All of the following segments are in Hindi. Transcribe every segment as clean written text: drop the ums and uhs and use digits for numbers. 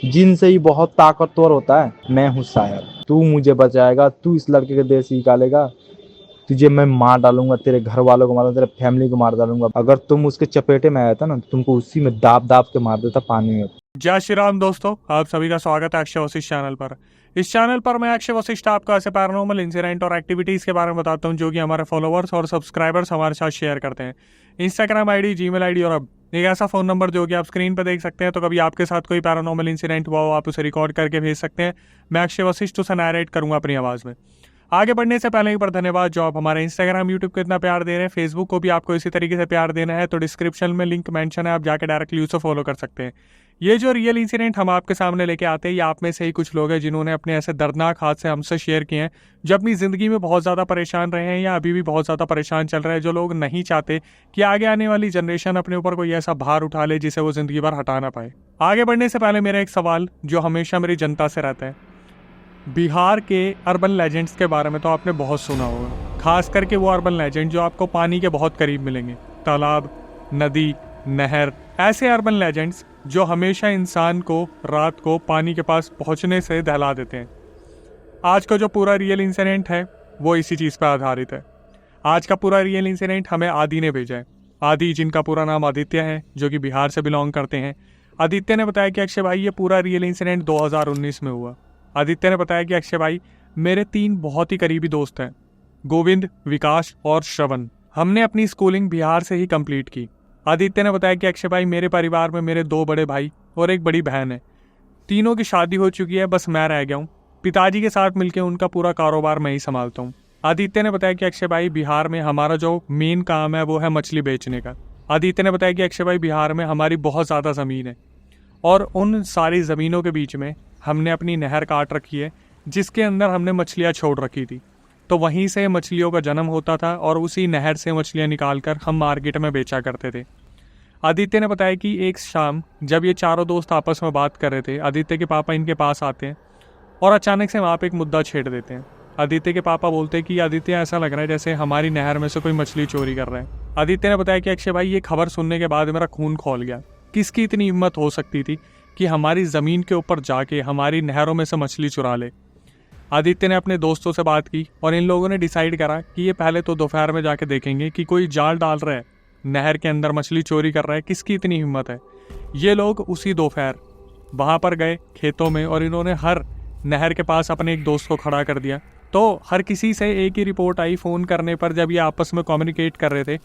जिनसे ही बहुत ताकतवर होता है। मैं हूँ शायर, तू मुझे बचाएगा, तू इस लड़के के देश निकालेगा, तुझे मैं मार डालूंगा, तेरे घर वालों को मार डालूंगा, तेरे फैमिली को मार डालूंगा। अगर तुम उसके चपेटे में आया था ना तो तुमको उसी में दाब दाब के मार देता पानी में। जय श्री राम दोस्तों, आप सभी का स्वागत है अक्षय वशिष्ठ चैनल पर। इस चैनल पर मैं अक्षय वशिष्ठ आपको ऐसे पैरानॉर्मल इंसिडेंट और एक्टिविटीज के बारे में बताता हूं जो कि हमारे फॉलोअर्स और सब्सक्राइबर्स हमारे साथ शेयर करते हैं। इंस्टाग्राम आईडी, जीमेल आईडी और अब एक ऐसा फोन नंबर जो कि आप स्क्रीन पर देख सकते हैं। तो कभी आपके साथ कोई पैरानॉर्मल इंसिडेंट हुआ हो, आप उसे रिकॉर्ड करके भेज सकते हैं। मैं अक्षय वशिष्ठ उसे नैरेट करूंगा अपनी आवाज में। आगे बढ़ने से पहले एक बार धन्यवाद जो आप हमारे इंस्टाग्राम, यूट्यूब को इतना प्यार दे रहे हैं। फेसबुक को भी आपको इसी तरीके से प्यार देना है तो डिस्क्रिप्शन में लिंक मेंशन है, आप जाके डायरेक्टली उसे फॉलो कर सकते हैं। ये जो रियल इंसिडेंट हम आपके सामने लेके आते हैं, ये आप में से ही कुछ लोग हैं जिन्होंने अपने ऐसे दर्दनाक हादसे हमसे शेयर किए हैं जो अपनी ज़िंदगी में बहुत ज़्यादा परेशान रहे हैं या अभी भी बहुत ज़्यादा परेशान चल रहे हैं, जो लोग नहीं चाहते कि आगे आने वाली जनरेशन अपने ऊपर कोई ऐसा भार उठा ले जिसे वो ज़िंदगी भर हटा ना पाए। आगे बढ़ने से पहले मेरा एक सवाल जो हमेशा मेरी जनता से रहता है, बिहार के अर्बन लेजेंड्स के बारे में तो आपने बहुत सुना होगा, खास करके वो अर्बन लेजेंड जो आपको पानी के बहुत करीब मिलेंगे। तालाब, नदी, नहर, ऐसे अर्बन लेजेंड्स जो हमेशा इंसान को रात को पानी के पास पहुंचने से दहला देते हैं। आज का जो पूरा रियल इंसिडेंट है वो इसी चीज़ पर आधारित है। आज का पूरा रियल इंसिडेंट हमें आदि ने भेजा है। आदि, जिनका पूरा नाम आदित्य है, जो कि बिहार से बिलोंग करते हैं। आदित्य ने बताया कि अक्षय भाई, ये पूरा रियल इंसिडेंट 2019 में हुआ। आदित्य ने बताया कि अक्षय भाई, मेरे 3 बहुत ही करीबी दोस्त हैं, गोविंद, विकास और श्रवण। हमने अपनी स्कूलिंग बिहार से ही कंप्लीट की। आदित्य ने बताया कि अक्षय भाई, मेरे परिवार में मेरे 2 बड़े भाई और एक बड़ी बहन है। तीनों की शादी हो चुकी है, बस मैं रह गया हूँ। पिताजी के साथ मिलकर उनका पूरा कारोबार मैं ही संभालता हूँ। आदित्य ने बताया कि अक्षय भाई, बिहार में हमारा जो मेन काम है वो है मछली बेचने का। आदित्य ने बताया कि अक्षय भाई, बिहार में हमारी बहुत ज़्यादा ज़मीन है और उन सारी ज़मीनों के बीच में हमने अपनी नहर काट रखी है जिसके अंदर हमने मछलियाँ छोड़ रखी थी। तो वहीं से मछलियों का जन्म होता था और उसी नहर से मछलियाँ निकाल कर हम मार्केट में बेचा करते थे। आदित्य ने बताया कि एक शाम जब ये चारों दोस्त आपस में बात कर रहे थे, आदित्य के पापा इनके पास आते हैं और अचानक से वहाँ पे एक मुद्दा छेड़ देते हैं। आदित्य के पापा बोलते हैं कि आदित्य, ऐसा लग रहा है जैसे हमारी नहर में से कोई मछली चोरी कर रहा है। आदित्य ने बताया कि अक्षय भाई, ये खबर सुनने के बाद मेरा खून खौल गया। किसकी इतनी हिम्मत हो सकती थी कि हमारी ज़मीन के ऊपर जाके हमारी नहरों में से मछली चुरा ले। आदित्य ने अपने दोस्तों से बात की और इन लोगों ने डिसाइड करा कि ये पहले तो दोपहर में जाके देखेंगे कि कोई जाल डाल रहा है, नहर के अंदर मछली चोरी कर रहा है, किसकी इतनी हिम्मत है। ये लोग उसी दोपहर वहाँ पर गए खेतों में और इन्होंने हर नहर के पास अपने एक दोस्त को खड़ा कर दिया। तो हर किसी से एक ही रिपोर्ट आई फ़ोन करने पर। जब ये आपस में कम्युनिकेट कर रहे थे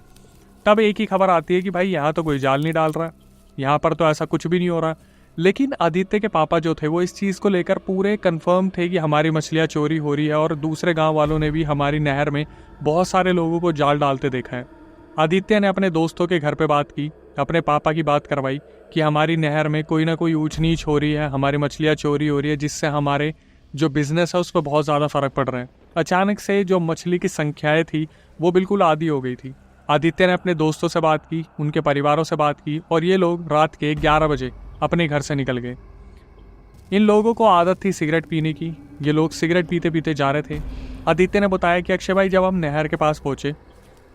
तब एक ही खबर आती है कि भाई, यहाँ तो कोई जाल नहीं डाल रहा, यहाँ पर तो ऐसा कुछ भी नहीं हो रहा। लेकिन आदित्य के पापा जो थे वो इस चीज़ को लेकर पूरे कंफर्म थे कि हमारी मछलियाँ चोरी हो रही है और दूसरे गांव वालों ने भी हमारी नहर में बहुत सारे लोगों को जाल डालते देखा है। आदित्य ने अपने दोस्तों के घर पे बात की, अपने पापा की बात करवाई कि हमारी नहर में कोई ना कोई ऊंच नीच हो रही है, हमारी मछलियाँ चोरी हो रही है, जिससे हमारे जो बिज़नेस है उस पर बहुत ज़्यादा फ़र्क पड़ रहा है। अचानक से जो मछली की संख्याएँ थी वो बिल्कुल आधी हो गई थी। आदित्य ने अपने दोस्तों से बात की, उनके परिवारों से बात की और ये लोग रात के 11 बजे अपने घर से निकल गए। इन लोगों को आदत थी सिगरेट पीने की। ये लोग सिगरेट पीते पीते जा रहे थे। आदित्य ने बताया कि अक्षय भाई, जब हम नहर के पास पहुँचे,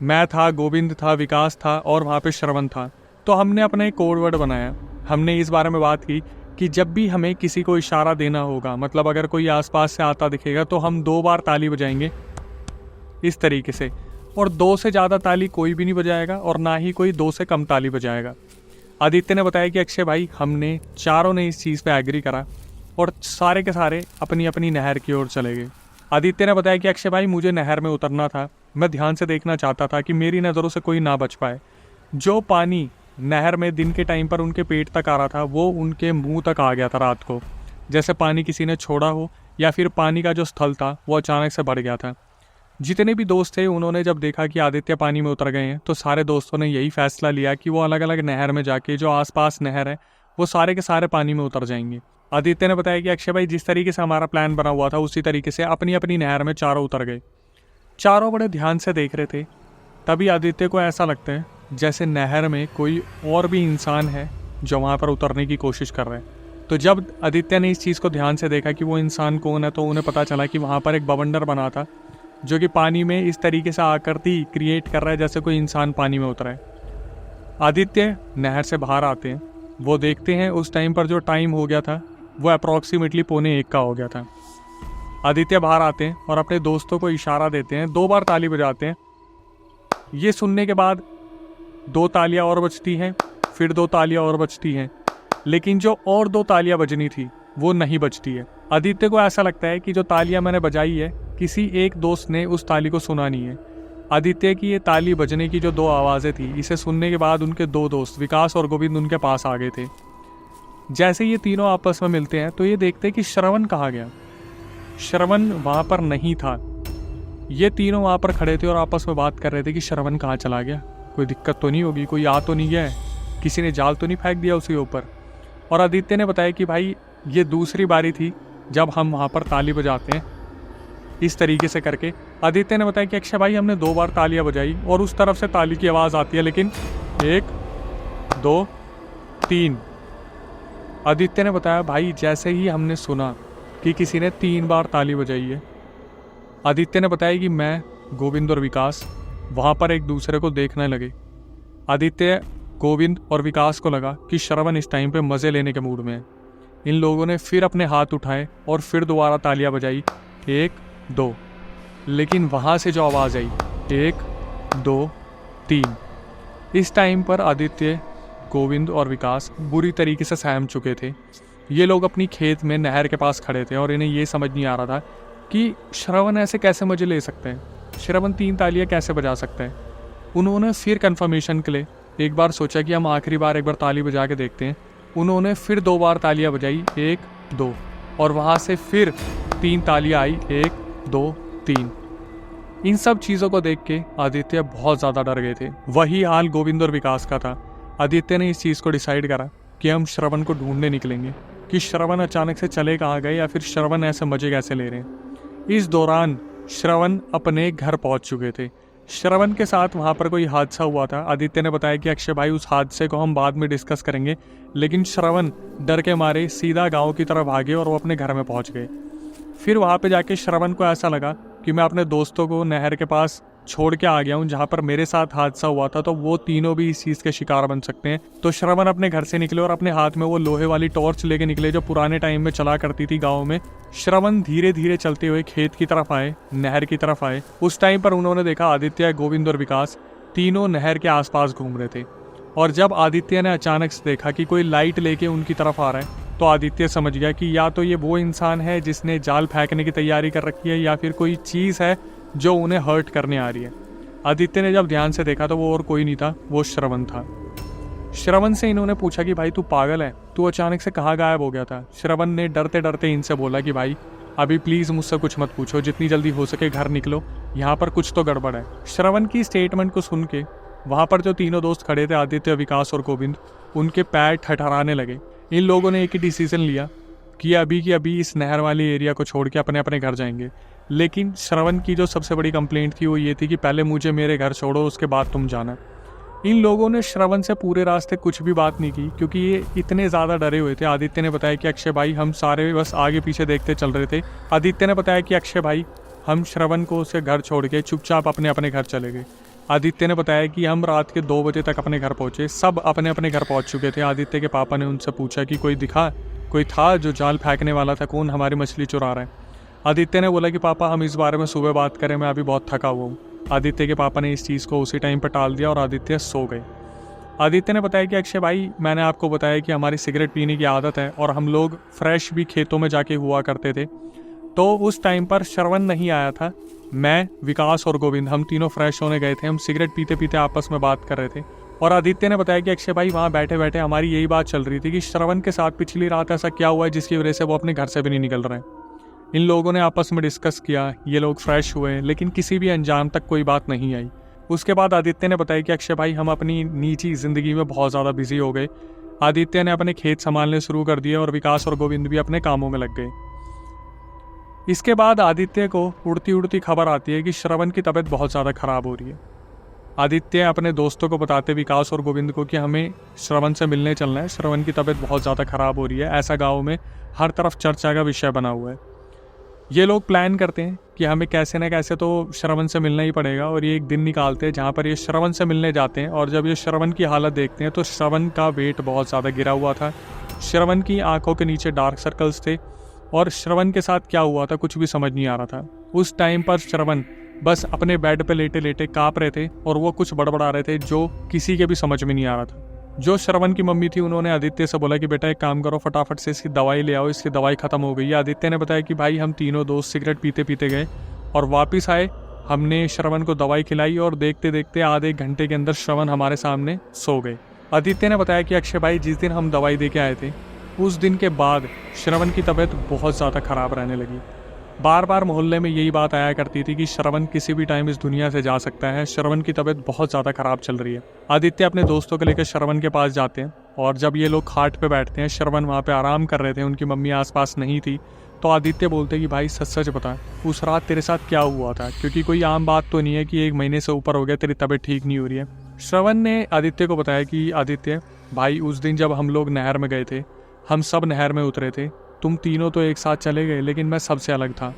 मैं था, गोविंद था, विकास था और वहाँ पे श्रवण था। तो हमने अपना एक कोड वर्ड बनाया। हमने इस बारे में बात की कि जब भी हमें किसी को इशारा देना होगा, मतलब अगर कोई आसपास से आता दिखेगा तो हम 2 बार ताली बजाएंगे इस तरीके से, और 2 से ज़्यादा ताली कोई भी नहीं बजाएगा और ना ही कोई 2 से कम ताली बजाएगा। आदित्य ने बताया कि अक्षय भाई, हमने चारों ने इस चीज़ पे एग्री करा और सारे के सारे अपनी अपनी नहर की ओर चले गए। आदित्य ने बताया कि अक्षय भाई, मुझे नहर में उतरना था। मैं ध्यान से देखना चाहता था कि मेरी नज़रों से कोई ना बच पाए। जो पानी नहर में दिन के टाइम पर उनके पेट तक आ रहा था वो उनके मुंह तक आ गया था रात को, जैसे पानी किसी ने छोड़ा हो या फिर पानी का जो स्थल था वो अचानक से बढ़ गया था। जितने भी दोस्त थे उन्होंने जब देखा कि आदित्य पानी में उतर गए हैं तो सारे दोस्तों ने यही फैसला लिया कि वो अलग अलग नहर में जाके जो आसपास नहर है वो सारे के सारे पानी में उतर जाएंगे। आदित्य ने बताया कि अक्षय भाई, जिस तरीके से हमारा प्लान बना हुआ था उसी तरीके से अपनी अपनी नहर में चारों उतर गए। चारों बड़े ध्यान से देख रहे थे। तभी आदित्य को ऐसा लगता है जैसे नहर में कोई और भी इंसान है जो वहाँ पर उतरने की कोशिश कर रहे हैं। तो जब आदित्य ने इस चीज़ को ध्यान से देखा कि वो इंसान कौन है, तो उन्हें पता चला कि वहाँ पर एक बवंडर बना था जो कि पानी में इस तरीके से आकृति क्रिएट कर रहा है जैसे कोई इंसान पानी में उतरा है। आदित्य नहर से बाहर आते हैं, वो देखते हैं उस टाइम पर जो टाइम हो गया था वो अप्रॉक्सीमेटली 1:45 का हो गया था। आदित्य बाहर आते हैं और अपने दोस्तों को इशारा देते हैं, 2 बार ताली बजाते हैं। ये सुनने के बाद 2 तालियां और बजती हैं, फिर 2 तालियां और बजती हैं, लेकिन जो और 2 तालियां बजनी थी वो नहीं बजती है। आदित्य को ऐसा लगता है कि जो तालियां मैंने बजाई है किसी एक दोस्त ने उस ताली को सुना नहीं है। आदित्य की ये ताली बजने की जो 2 आवाज़ें थी, इसे सुनने के बाद उनके 2 दोस्त विकास और गोविंद उनके पास आ गए थे। जैसे ये तीनों आपस में मिलते हैं तो ये देखते हैं कि श्रवण कहाँ गया। श्रवण वहाँ पर नहीं था। ये तीनों वहाँ पर खड़े थे और आपस में बात कर रहे थे कि श्रवण कहाँ चला गया, कोई दिक्कत तो नहीं होगी, कोई आ तो नहीं गया है, किसी ने जाल तो नहीं फेंक दिया उसके ऊपर। और आदित्य ने बताया कि भाई ये दूसरी बारी थी जब हम वहाँ पर ताली बजाते हैं इस तरीके से करके। आदित्य ने बताया कि अक्षय भाई हमने 2 बार तालियां बजाई और उस तरफ से ताली की आवाज़ आती है, लेकिन 1 2 3। आदित्य ने बताया भाई जैसे ही हमने सुना कि किसी ने 3 बार ताली बजाई है, आदित्य ने बताया कि मैं, गोविंद और विकास वहाँ पर एक दूसरे को देखने लगे। आदित्य, गोविंद और विकास को लगा कि श्रवण इस टाइम पे मज़े लेने के मूड में है। इन लोगों ने फिर अपने हाथ उठाए और फिर दोबारा तालियां बजाई, 1 2। लेकिन वहाँ से जो आवाज़ आई 1 2 3, इस टाइम पर आदित्य, गोविंद और विकास बुरी तरीके से सहम चुके थे। ये लोग अपनी खेत में नहर के पास खड़े थे और इन्हें ये समझ नहीं आ रहा था कि श्रवण ऐसे कैसे मज़े ले सकते हैं, श्रवण 3 तालियां कैसे बजा सकते हैं। उन्होंने फिर कन्फर्मेशन के लिए एक बार सोचा कि हम आखिरी बार एक बार ताली बजा के देखते हैं। उन्होंने फिर 2 बार तालियां बजाई, 1 2, और वहाँ से फिर 3 तालियां आई, 1 2 3। इन सब चीज़ों को देख के आदित्य बहुत ज़्यादा डर गए थे। वही हाल गोविंद और विकास का था। आदित्य ने इस चीज़ को डिसाइड करा कि हम श्रवण को ढूंढने निकलेंगे कि श्रवण अचानक से चले कहाँ गए या फिर श्रवण ऐसे मजे कैसे ले रहे हैं। इस दौरान श्रवण अपने घर पहुँच चुके थे। श्रवण के साथ वहाँ पर कोई हादसा हुआ था। आदित्य ने बताया कि अक्षय भाई उस हादसे को हम बाद में डिस्कस करेंगे, लेकिन श्रवण डर के मारे सीधा गांव की तरफ भागे और वो अपने घर में पहुँच गए। फिर वहाँ पे जाके श्रवण को ऐसा लगा कि मैं अपने दोस्तों को नहर के पास छोड़ के आ गया हूँ जहाँ पर मेरे साथ हादसा हुआ था, तो वो तीनों भी इस चीज़ के शिकार बन सकते हैं। तो श्रवण अपने घर से निकले और अपने हाथ में वो लोहे वाली टॉर्च लेके निकले जो पुराने टाइम में चला करती थी गाँव में। श्रवण धीरे धीरे चलते हुए खेत की तरफ आए, नहर की तरफ आए। उस टाइम पर उन्होंने देखा आदित्य, गोविंद और विकास तीनों नहर के आसपास घूम रहे थे। और जब आदित्य ने अचानक से देखा कि कोई लाइट लेके उनकी तरफ आ रहा है, तो आदित्य समझ गया कि या तो ये वो इंसान है जिसने जाल फेंकने की तैयारी कर रखी है या फिर कोई चीज़ है जो उन्हें हर्ट करने आ रही है। आदित्य ने जब ध्यान से देखा तो वो और कोई नहीं था, वो श्रवण था। श्रवण से इन्होंने पूछा कि भाई तू पागल है, तू अचानक से कहाँ गायब हो गया था। श्रवण ने डरते डरते इनसे बोला कि भाई अभी प्लीज़ मुझसे कुछ मत पूछो, जितनी जल्दी हो सके घर निकलो, यहाँ पर कुछ तो गड़बड़ है। श्रवण की स्टेटमेंट को सुन के वहाँ पर जो तीनों दोस्त खड़े थे, आदित्य, विकास और गोविंद, उनके पैर ठठराने लगे। इन लोगों ने एक ही डिसीजन लिया कि अभी इस नहर वाली एरिया को छोड़ के अपने अपने घर जाएंगे। लेकिन श्रवण की जो सबसे बड़ी कंप्लेंट थी वो ये थी कि पहले मुझे मेरे घर छोड़ो, उसके बाद तुम जाना। इन लोगों ने श्रवण से पूरे रास्ते कुछ भी बात नहीं की क्योंकि ये इतने ज़्यादा डरे हुए थे। आदित्य ने बताया कि अक्षय भाई हम सारे बस आगे पीछे देखते चल रहे थे। आदित्य ने बताया कि अक्षय भाई हम श्रवण को उसके घर छोड़ के चुपचाप अपने अपने घर चले गए। आदित्य ने बताया कि हम रात के 2 बजे तक अपने घर पहुँचे, सब अपने अपने घर पहुँच चुके थे। आदित्य के पापा ने उनसे पूछा कि कोई दिखा, कोई था जो जाल फेंकने वाला था, कौन हमारी मछली चुरा रहा है। आदित्य ने बोला कि पापा हम इस बारे में सुबह बात करें, मैं अभी बहुत थका हुआ हूँ। आदित्य के पापा ने इस चीज़ को उसी टाइम पर टाल दिया और आदित्य सो गए। आदित्य ने बताया कि अक्षय भाई मैंने आपको बताया कि हमारी सिगरेट पीने की आदत है और हम लोग फ्रेश भी खेतों में जाके हुआ करते थे, तो उस टाइम पर श्रवण नहीं आया था। मैं, विकास और गोविंद हम तीनों फ्रेश होने गए थे। हम सिगरेट पीते पीते आपस में बात कर रहे थे और आदित्य ने बताया कि अक्षय भाई वहाँ बैठे बैठे हमारी यही बात चल रही थी कि श्रवण के साथ पिछली रात ऐसा क्या हुआ है जिसकी वजह से वो अपने घर से भी नहीं निकल रहे हैं। इन लोगों ने आपस में डिस्कस किया, ये लोग फ्रेश हुए, लेकिन किसी भी अंजाम तक कोई बात नहीं आई। उसके बाद आदित्य ने बताया कि अक्षय भाई हम अपनी निजी ज़िंदगी में बहुत ज़्यादा बिजी हो गए। आदित्य ने अपने खेत संभालने शुरू कर दिए और विकास और गोविंद भी अपने कामों में लग गए। इसके बाद आदित्य को उड़ती उड़ती खबर आती है कि श्रवण की तबीयत बहुत ज़्यादा ख़राब हो रही है। आदित्य अपने दोस्तों को बताते विकास और गोविंद को कि हमें श्रवण से मिलने चलना है, श्रवण की तबीयत बहुत ज़्यादा ख़राब हो रही है। ऐसा गाँव में हर तरफ चर्चा का विषय बना हुआ है। ये लोग प्लान करते हैं कि हमें कैसे न कैसे तो श्रवण से मिलना ही पड़ेगा और ये एक दिन निकालते हैं जहाँ पर ये श्रवण से मिलने जाते हैं। और जब ये श्रवण की हालत देखते हैं तो श्रवण का वेट बहुत ज़्यादा गिरा हुआ था, श्रवण की आंखों के नीचे डार्क सर्कल्स थे और श्रवण के साथ क्या हुआ था कुछ भी समझ नहीं आ रहा था। उस टाइम पर श्रवण बस अपने बेड पे लेटे लेटे काँप रहे थे और वो कुछ बड़बड़ा रहे थे जो किसी के भी समझ में नहीं आ रहा था। जो श्रवण की मम्मी थी उन्होंने आदित्य से बोला कि बेटा एक काम करो, फटाफट से इसकी दवाई ले आओ, इसकी दवाई खत्म हो गई है। आदित्य ने बताया कि भाई हम तीनों दोस्त सिगरेट पीते पीते गए और वापस आए, हमने श्रवण को दवाई खिलाई और देखते देखते आधे घंटे के अंदर श्रवण हमारे सामने सो गए। आदित्य ने बताया कि अक्षय भाई जिस दिन हम दवाई दे के आए थे उस दिन के बाद श्रवण की तबीयत बहुत ज़्यादा ख़राब रहने लगी। बार बार मोहल्ले में यही बात आया करती थी कि श्रवण किसी भी टाइम इस दुनिया से जा सकता है, श्रवण की तबीयत बहुत ज़्यादा ख़राब चल रही है। आदित्य अपने दोस्तों को लेकर श्रवण के पास जाते हैं और जब ये लोग खाट पे बैठते हैं, श्रवण वहाँ पे आराम कर रहे थे, उनकी मम्मी आसपास नहीं थी, तो आदित्य बोलते कि भाई सच सच बता उस रात तेरे साथ क्या हुआ था, क्योंकि कोई आम बात तो नहीं है कि 1 महीने से ऊपर हो गया तेरी तबीयत ठीक नहीं हो रही है। श्रवण ने आदित्य को बताया कि आदित्य भाई उस दिन जब हम लोग नहर में गए थे, हम सब नहर में उतरे थे, तुम तीनों तो एक साथ चले गए लेकिन मैं सबसे अलग था।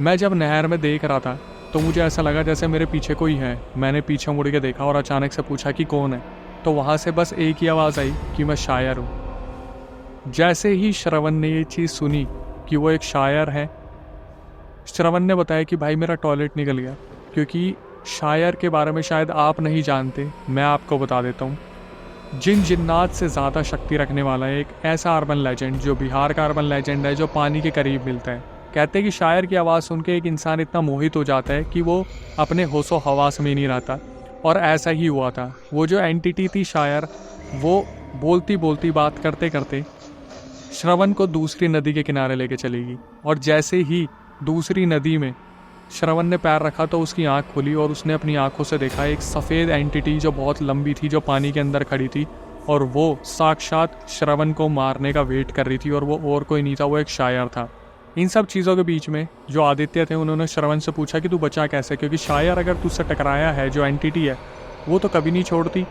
मैं जब नहर में देख रहा था तो मुझे ऐसा लगा जैसे मेरे पीछे कोई है। मैंने पीछे मुड़ के देखा और अचानक से पूछा कि कौन है, तो वहाँ से बस एक ही आवाज़ आई कि मैं शायर हूँ। जैसे ही श्रवण ने ये चीज़ सुनी कि वो एक शायर है, श्रवण ने बताया कि भाई मेरा टॉयलेट निकल गया, क्योंकि शायर के बारे में शायद आप नहीं जानते, मैं आपको बता देता हूँ। जिन जिन्नात से ज़्यादा शक्ति रखने वाला है एक ऐसा अर्बन लेजेंड जो बिहार का अर्बन लेजेंड है, जो पानी के करीब मिलता है। कहते हैं कि शायर की आवाज़ सुन के एक इंसान इतना मोहित हो जाता है कि वो अपने होशो हवास में नहीं रहता, और ऐसा ही हुआ था। वो जो एंटिटी थी शायर, वो बोलती बोलती बात करते करते श्रवण को दूसरी नदी के किनारे लेके चलेगी, और जैसे ही दूसरी नदी में श्रवण ने पैर रखा तो उसकी आंख खुली और उसने अपनी आंखों से देखा एक सफ़ेद एंटिटी जो बहुत लंबी थी, जो पानी के अंदर खड़ी थी, और वो साक्षात श्रवण को मारने का वेट कर रही थी, और वो और कोई नहीं था, वो एक शायर था। इन सब चीज़ों के बीच में जो आदित्य थे उन्होंने श्रवण से पूछा कि तू बचा कैसे, क्योंकि शायर अगर तुझसे टकराया है, जो एंटिटी है वो तो कभी नहीं छोड़ती।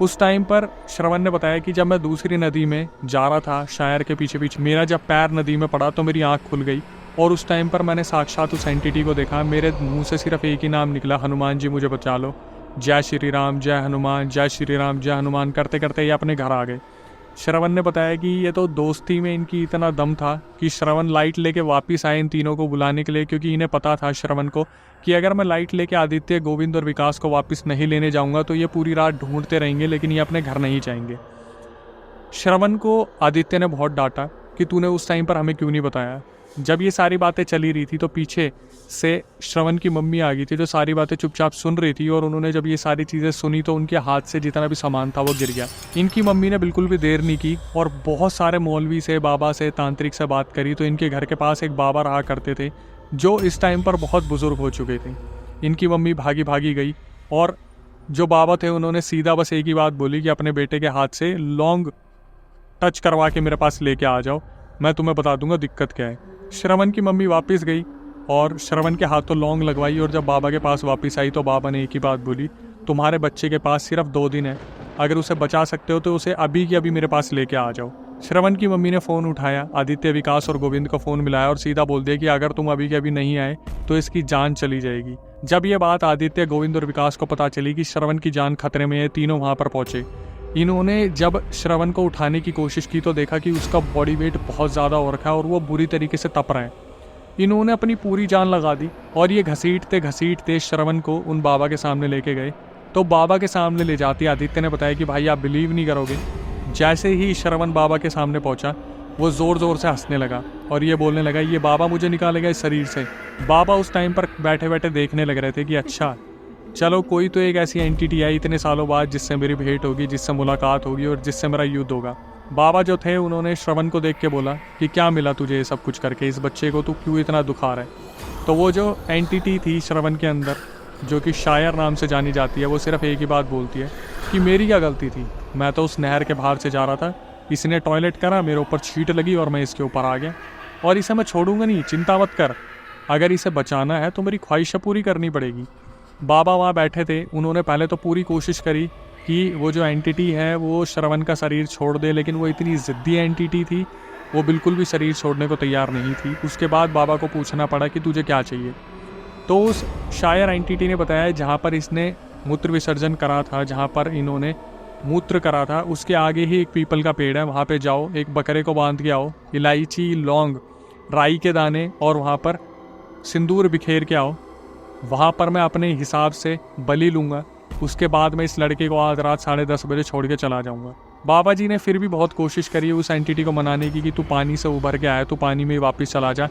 उस टाइम पर श्रवण ने बताया कि जब मैं दूसरी नदी में जा रहा था शायर के पीछे पीछे, मेरा जब पैर नदी में पड़ा तो मेरी आंख खुल गई, और उस टाइम पर मैंने साक्षात उस एंटिटी को देखा। मेरे मुंह से सिर्फ एक ही नाम निकला, हनुमान जी मुझे बचा लो, जय श्री राम, जय हनुमान, जय श्री राम, जय हनुमान करते करते ये अपने घर आ गए। श्रवण ने बताया कि ये तो दोस्ती में इनकी इतना दम था कि श्रवण लाइट लेके वापस आए इन तीनों को बुलाने के लिए, क्योंकि इन्हें पता था श्रवण को कि अगर मैं लाइट लेके आदित्य, गोविंद और विकास को वापस नहीं लेने जाऊंगा तो ये पूरी रात ढूंढते रहेंगे, लेकिन ये अपने घर नहीं जाएंगे। श्रवण को आदित्य ने बहुत डांटा कि तूने उस टाइम पर हमें क्यों नहीं बताया। जब ये सारी बातें चली रही थी तो पीछे से श्रवण की मम्मी आ गई थी, जो सारी बातें चुपचाप सुन रही थी, और उन्होंने जब ये सारी चीज़ें सुनी तो उनके हाथ से जितना भी सामान था वो गिर गया। इनकी मम्मी ने बिल्कुल भी देर नहीं की और बहुत सारे मौलवी से, बाबा से, तांत्रिक से बात करी। तो इनके घर के पास एक बाबा रहा करते थे जो इस टाइम पर बहुत बुजुर्ग हो चुके थे। इनकी मम्मी भागी भागी गई और जो बाबा थे उन्होंने सीधा बस एक ही बात बोली कि अपने बेटे के हाथ से लौंग टच करवा के मेरे पास लेके आ जाओ, मैं तुम्हें बता दूंगा दिक्कत क्या है। श्रवण की मम्मी वापस गई और श्रवण के हाथों लौंग लगवाई, और जब बाबा के पास वापस आई तो बाबा ने एक ही बात बोली, तुम्हारे बच्चे के पास सिर्फ 2 दिन है, अगर उसे बचा सकते हो तो उसे अभी की अभी मेरे पास लेके आ जाओ। श्रवण की मम्मी ने फ़ोन उठाया, आदित्य, विकास और गोविंद को फ़ोन मिलाया और सीधा बोल दिया कि अगर तुम अभी के अभी नहीं आए तो इसकी जान चली जाएगी। जब ये बात आदित्य, गोविंद और विकास को पता चली कि श्रवण की जान खतरे में है, तीनों वहाँ पर पहुँचे। इन्होंने जब श्रवण को उठाने की कोशिश की तो देखा कि उसका बॉडी वेट बहुत ज़्यादा हो रखा है और वो बुरी तरीके से तप रहा है। इन्होंने अपनी पूरी जान लगा दी और ये घसीटते घसीटते श्रवण को उन बाबा के सामने लेके गए। तो बाबा के सामने ले जाते आदित्य ने बताया कि भाई आप बिलीव नहीं करोगे, जैसे ही श्रवण बाबा के सामने पहुंचा वो ज़ोर ज़ोर से हंसने लगा और ये बोलने लगा, ये बाबा मुझे निकालेगा इस शरीर से। बाबा उस टाइम पर बैठे बैठे देखने लग रहे थे कि अच्छा चलो कोई तो एक ऐसी एंटिटी आई इतने सालों बाद जिससे मेरी भेंट होगी, जिससे मुलाकात होगी और जिससे मेरा युद्ध होगा। बाबा जो थे उन्होंने श्रवण को देख के बोला कि क्या मिला तुझे ये सब कुछ करके, इस बच्चे को तू क्यों इतना दुखा रहा है। तो वो जो एंटिटी थी श्रवण के अंदर जो कि शायर नाम से जानी जाती है, वो सिर्फ एक ही बात बोलती है कि मेरी क्या गलती थी, मैं तो उस नहर के बाहर से जा रहा था, इसने टॉयलेट करा, मेरे ऊपर छींट लगी और मैं इसके ऊपर आ गया, और इसे मैं छोड़ूंगा नहीं, चिंता मत कर, अगर इसे बचाना है तो मेरी ख्वाहिशें पूरी करनी पड़ेगी। बाबा वहाँ बैठे थे, उन्होंने पहले तो पूरी कोशिश करी कि वो जो एंटिटी है वो श्रवण का शरीर छोड़ दे, लेकिन वो इतनी ज़िद्दी एंटिटी थी, वो बिल्कुल भी शरीर छोड़ने को तैयार नहीं थी। उसके बाद बाबा को पूछना पड़ा कि तुझे क्या चाहिए। तो उस शायर एंटिटी ने बताया जहाँ पर इसने मूत्र विसर्जन करा था, जहाँ पर इन्होंने मूत्र करा था उसके आगे ही एक पीपल का पेड़ है, वहाँ पे जाओ, एक बकरे को बांध के आओ, इलायची, लौंग, राई के दाने और वहाँ पर सिंदूर बिखेर के आओ। वहाँ पर मैं अपने हिसाब से बलि लूँगा। उसके बाद मैं इस लड़के को आज रात 10:30 बजे छोड़ के चला जाऊँगा। बाबा जी ने फिर भी बहुत कोशिश करी उस एंटिटी को मनाने की कि तू पानी से उभर के आया, तू पानी में वापस चला जा।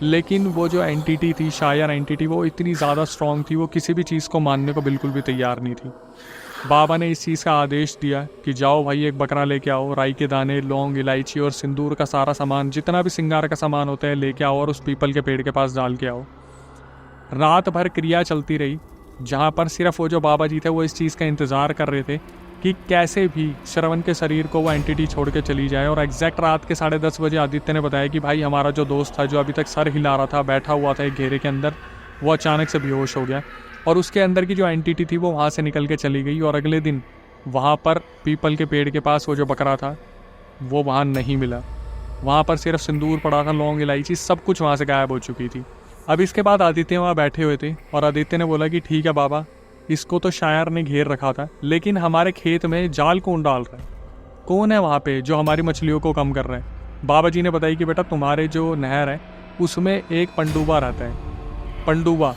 लेकिन वो जो एंटिटी थी, शायर एंटिटी, वो इतनी ज़्यादा स्ट्रांग थी, वो किसी भी चीज़ को मानने को बिल्कुल भी तैयार नहीं थी। बाबा ने इस चीज़ का आदेश दिया कि जाओ भाई, एक बकरा लेके आओ, राई के दाने, लौंग, इलायची और सिंदूर का सारा सामान, जितना भी श्रृंगार का सामान होता है लेके आओ और उस पीपल के पेड़ के पास डाल के आओ। रात भर क्रिया चलती रही, जहाँ पर सिर्फ वो जो बाबा जी थे वो इस चीज़ का इंतज़ार कर रहे थे कि कैसे भी श्रवण के शरीर को वो एंटिटी छोड़ के चली जाए। और एग्जैक्ट रात के 10:30 बजे आदित्य ने बताया कि भाई हमारा जो दोस्त था, जो अभी तक सर हिला रहा था, बैठा हुआ था एक घेरे के अंदर, वो अचानक से बेहोश हो गया और उसके अंदर की जो एंटिटी थी वो वहाँ से निकल के चली गई। और अगले दिन वहाँ पर पीपल के पेड़ के पास वो जो बकरा था वो वहाँ नहीं मिला। वहाँ पर सिर्फ सिंदूर पड़ा था, लौंग, इलायची, सब कुछ वहाँ से गायब हो चुकी थी। अब इसके बाद आदित्य वहाँ बैठे हुए थे और आदित्य ने बोला कि ठीक है बाबा, इसको तो शायर ने घेर रखा था, लेकिन हमारे खेत में जाल कौन डाल रहा है? कौन है वहाँ पे जो हमारी मछलियों को कम कर रहा है? बाबा जी ने बताया कि बेटा, तुम्हारे जो नहर है उसमें एक पंडुबा रहता है, पंडुबा,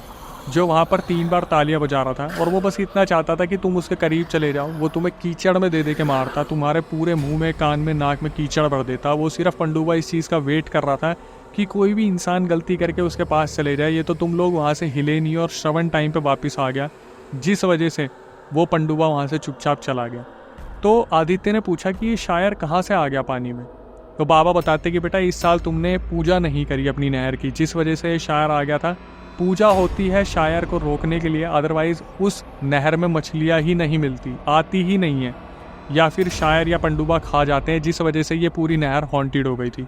जो वहाँ पर 3 बार तालियां बजा रहा था और वो बस इतना चाहता था कि तुम उसके करीब चले जाओ। वो तुम्हें कीचड़ में दे के मारता, तुम्हारे पूरे मुंह में, कान में, नाक में कीचड़ भर देता। वो सिर्फ पंडुबा इस चीज़ का वेट कर रहा था कि कोई भी इंसान गलती करके उसके पास चले जाए। ये तो तुम लोग वहाँ से हिले नहीं और श्रवण टाइम पे वापस आ गया, जिस वजह से वो पंडुबा वहाँ से चुपचाप चला गया। तो आदित्य ने पूछा कि ये शायर कहाँ से आ गया पानी में? तो बाबा बताते कि बेटा, इस साल तुमने पूजा नहीं करी अपनी नहर की, जिस वजह से शायर आ गया था। पूजा होती है शायर को रोकने के लिए, अदरवाइज उस नहर में मछलियाँ ही नहीं मिलती, आती ही नहीं है, या फिर शायर या पंडुबा खा जाते हैं, जिस वजह से ये पूरी नहर हॉन्टेड हो गई थी।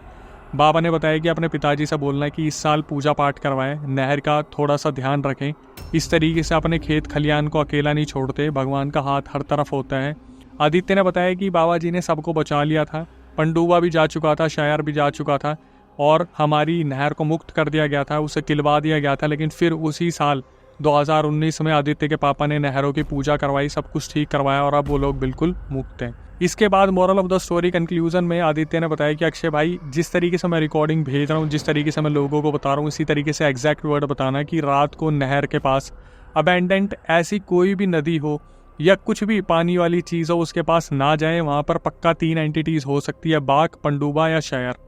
बाबा ने बताया कि अपने पिताजी से बोलना है कि इस साल पूजा पाठ करवाएं, नहर का थोड़ा सा ध्यान रखें, इस तरीके से अपने खेत खलियान को अकेला नहीं छोड़ते, भगवान का हाथ हर तरफ होता है। आदित्य ने बताया कि बाबा जी ने सबको बचा लिया था, पंडुबा भी जा चुका था, शायर भी जा चुका था और हमारी नहर को मुक्त कर दिया गया था, उसे किलवा दिया गया था। लेकिन फिर उसी साल 2019 में आदित्य के पापा ने नहरों की पूजा करवाई, सब कुछ ठीक करवाया और अब वो लोग बिल्कुल मुक्त हैं। इसके बाद moral of the story conclusion में आदित्य ने बताया कि अक्षय भाई, जिस तरीके से मैं रिकॉर्डिंग भेज रहा हूँ, जिस तरीके से मैं लोगों को बता रहा हूँ, इसी तरीके से एग्जैक्ट वर्ड बताना कि रात को नहर के पास अबेंडेंट ऐसी कोई भी नदी हो या कुछ भी पानी वाली चीज़ हो, उसके पास ना जाए। वहाँ पर पक्का 3 एंटिटीज़ हो सकती है, बाघ, पंडुबा या शायर।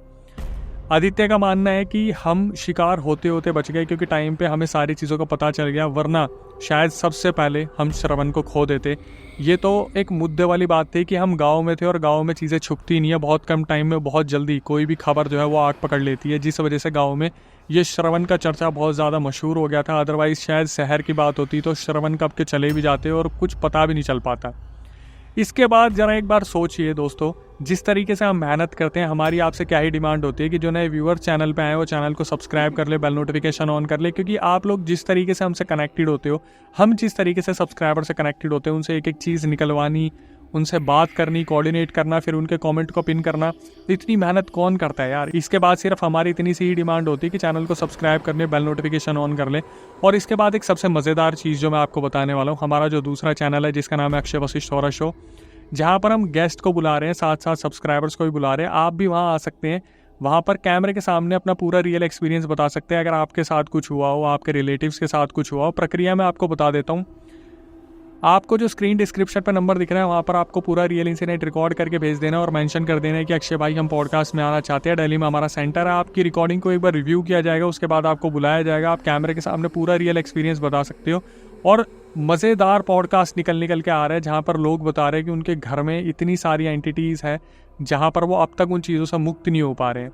आदित्य का मानना है कि हम शिकार होते होते बच गए, क्योंकि टाइम पे हमें सारी चीज़ों का पता चल गया, वरना शायद सबसे पहले हम श्रवण को खो देते। ये तो एक मुद्दे वाली बात थी कि हम गांव में थे और गांव में चीज़ें छुपती नहीं है, बहुत कम टाइम में बहुत जल्दी कोई भी खबर जो है वो आग पकड़ लेती है, जिस वजह से गाँव में ये श्रवण का चर्चा बहुत ज़्यादा मशहूर हो गया था। अदरवाइज़ शायद शहर की बात होती तो श्रवण कब के चले भी जाते और कुछ पता भी नहीं चल पाता। इसके बाद जरा एक बार सोचिए दोस्तों, जिस तरीके से हम मेहनत करते हैं, हमारी आपसे क्या ही डिमांड होती है कि जो नए व्यूअर चैनल पे आए वो चैनल को सब्सक्राइब कर ले, बेल नोटिफिकेशन ऑन कर ले, क्योंकि आप लोग जिस तरीके से हमसे कनेक्टेड होते हो, हम जिस तरीके से सब्सक्राइबर से कनेक्टेड होते हैं, उनसे एक एक चीज़ निकलवानी, उनसे बात करनी, कोऑर्डिनेट करना, फिर उनके कमेंट को पिन करना, इतनी मेहनत कौन करता है यार। इसके बाद सिर्फ हमारी इतनी सी ही डिमांड होती है कि चैनल को सब्सक्राइब कर ले, बेल नोटिफिकेशन ऑन कर ले। और इसके बाद एक सबसे मज़ेदार चीज़ जो मैं आपको बताने वाला हूँ, हमारा जो दूसरा चैनल है जिसका नाम है अक्षय वशिष्ठ हॉरर शो, जहाँ पर हम गेस्ट को बुला रहे हैं, साथ साथ सब्सक्राइबर्स को भी बुला रहे हैं। आप भी वहाँ आ सकते हैं, वहाँ पर कैमरे के सामने अपना पूरा रियल एक्सपीरियंस बता सकते हैं। अगर आपके साथ कुछ हुआ हो, आपके रिलेटिव्स के साथ कुछ हुआ हो, प्रक्रिया में आपको बता देता हूँ। आपको जो स्क्रीन डिस्क्रिप्शन पर नंबर दिख रहा है, वहाँ पर आपको पूरा रियल इंसिडेंट रिकॉर्ड करके भेज देना और मेंशन कर देना है कि अक्षय भाई हम पॉडकास्ट में आना चाहते हैं, दिल्ली में हमारा सेंटर है। आपकी रिकॉर्डिंग को एक बार रिव्यू किया जाएगा, उसके बाद आपको बुलाया जाएगा, आप कैमरे के सामने पूरा रियल एक्सपीरियंस बता सकते हो। और मज़ेदार पॉडकास्ट निकल के आ रहे हैं, जहाँ पर लोग बता रहे हैं कि उनके घर में इतनी सारी एंटिटीज़ हैं जहाँ पर वो अब तक उन चीज़ों से मुक्त नहीं हो पा रहे हैं।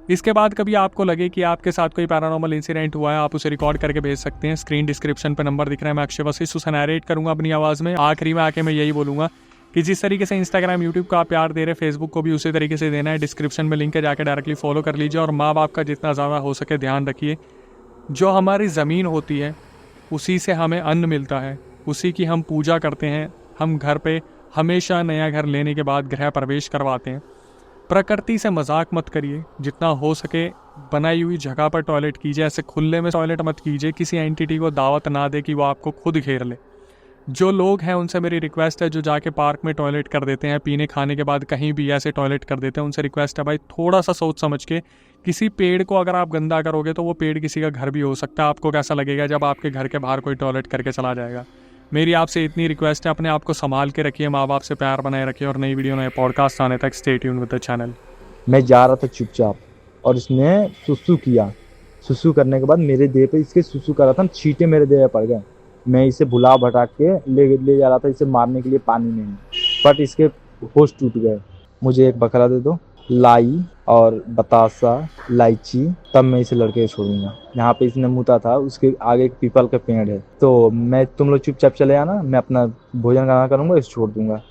इसके बाद कभी आपको लगे कि आपके साथ कोई पैरानॉर्मल इंसिडेंट हुआ है, आप उसे रिकॉर्ड करके भेज सकते हैं। स्क्रीन डिस्क्रिप्शन पर नंबर दिख रहा है, मैं अक्षय वशिष्ठ उसे नैरेट करूँगा अपनी आवाज़ में। आखिरी में आके मैं यही बोलूँगा कि जिस तरीके से इंस्टाग्राम, यूट्यूब का आप प्यार दे रहे, फेसबुक को भी उसी तरीके से देना है। डिस्क्रिप्शन में लिंक है, जाकर डायरेक्टली फॉलो कर लीजिए। और माँ बाप का जितना ज़्यादा हो सके ध्यान रखिए। जो हमारी ज़मीन होती है उसी से हमें अन्न मिलता है, उसी की हम पूजा करते हैं। हम घर पे हमेशा नया घर लेने के बाद गृह प्रवेश करवाते हैं। प्रकृति से मजाक मत करिए, जितना हो सके बनाई हुई जगह पर टॉयलेट कीजिए, ऐसे खुले में टॉयलेट मत कीजिए। किसी एंटिटी को दावत ना दे कि वो आपको खुद घेर ले। जो लोग हैं उनसे मेरी रिक्वेस्ट है जो जाके पार्क में टॉयलेट कर देते हैं, पीने खाने के बाद कहीं भी ऐसे टॉयलेट कर देते हैं, उनसे रिक्वेस्ट है भाई थोड़ा सा सोच समझ के। किसी पेड़ को अगर आप गंदा करोगे तो वो पेड़ किसी का घर भी हो सकता है। आपको कैसा लगेगा जब आपके घर के बाहर कोई टॉयलेट करके चला जाएगा। मेरी आपसे इतनी रिक्वेस्ट है, अपने आप को संभाल के रखिए, माँ बाप से प्यार बनाए रखिए, और नई वीडियो नए पॉडकास्ट आने तक stay tune with the channel. मैं जा रहा था चुपचाप और इसने सुसु किया। सुसु करने के बाद मेरे देह पे इसके सुसु कर रहा था, छींटे मेरे देह पे पड़ गए। मैं इसे भुला भटा के ले जा रहा था इसे मारने के लिए पानी में, बट इसके होश टूट गए। मुझे एक बकरा दे दो, लाई और बतासा, इलायची, तब मैं इसे लड़के छोड़ूंगा। यहाँ पे इसने मुता था, उसके आगे एक पीपल का पेड़ है। तो मैं तुम लोग चुपचाप चले आना, मैं अपना भोजन खाना करूंगा, इसे छोड़ दूंगा।